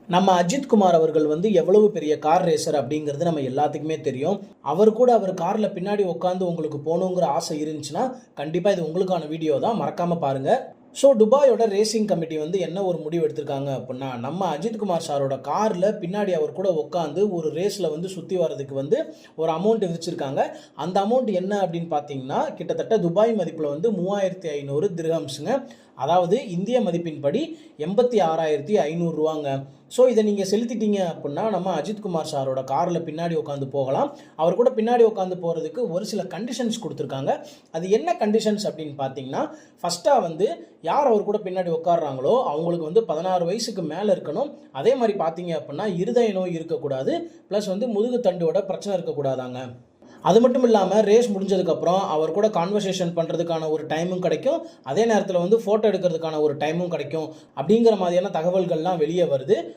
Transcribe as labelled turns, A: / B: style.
A: நம்ம அஜித் குமார் அவர்கள் வந்து எவ்வளவு பெரிய கார் ரேசர் அப்படிங்கிறது நம்ம எல்லாத்துக்குமே தெரியும். அவர் கார்ல பின்னாடி உட்காந்து உங்களுக்கு போகணுங்கிற ஆசை இருந்துச்சுன்னா, கண்டிப்பா இது உங்களுக்கான வீடியோ தான். மறக்காம பாருங்க. ஸோ துபாயோட ரேசிங் கமிட்டி வந்து என்ன ஒரு முடிவு எடுத்திருக்காங்க அப்படின்னா, நம்ம அஜித் குமார் சாரோட காரில் பின்னாடி அவர் கூட உட்காந்து ஒரு ரேஸில் வந்து சுற்றி வர்றதுக்கு வந்து ஒரு அமௌண்ட் விதிச்சிருக்காங்க. அந்த அமௌண்ட் என்ன அப்படின்னு பார்த்தீங்கன்னா, கிட்டத்தட்ட துபாய் மதிப்பில் வந்து 3500 திர்ஹம்ஸுங்க. அதாவது இந்திய மதிப்பின்படி 86,500 ரூபாங்க. ஸோ இதை நீங்கள் செலுத்திட்டீங்க அப்படின்னா, நம்ம அஜித் குமார் சாரோட காரில் பின்னாடி உட்காந்து போகலாம். அவர் கூட பின்னாடி உட்காந்து போகிறதுக்கு ஒரு சில கண்டிஷன்ஸ் கொடுத்துருக்காங்க. அது என்ன கண்டிஷன்ஸ் அப்படின்னு பார்த்தீங்கன்னா, ஃபஸ்ட்டாக வந்து யார் அவர் கூட பின்னாடி உட்காடுறாங்களோ அவங்களுக்கு வந்து 16 வயசுக்கு மேலே இருக்கணும். அதே மாதிரி பார்த்தீங்க அப்படின்னா, இருதய நோய் இருக்கக்கூடாது. ப்ளஸ் வந்து முதுகு தண்டோட பிரச்சனை இருக்கக்கூடாதாங்க. அது மட்டும் இல்லாமல் ரேஸ் முடிஞ்சதுக்கப்புறம் அவர் கூட கான்வர்சேஷன் பண்ணுறதுக்கான ஒரு டைமும் கிடைக்கும். அதே நேரத்தில் வந்து ஃபோட்டோ எடுக்கிறதுக்கான ஒரு டைமும் கிடைக்கும். அப்படிங்கிற மாதிரியான தகவல்கள்லாம் வெளியே வருது.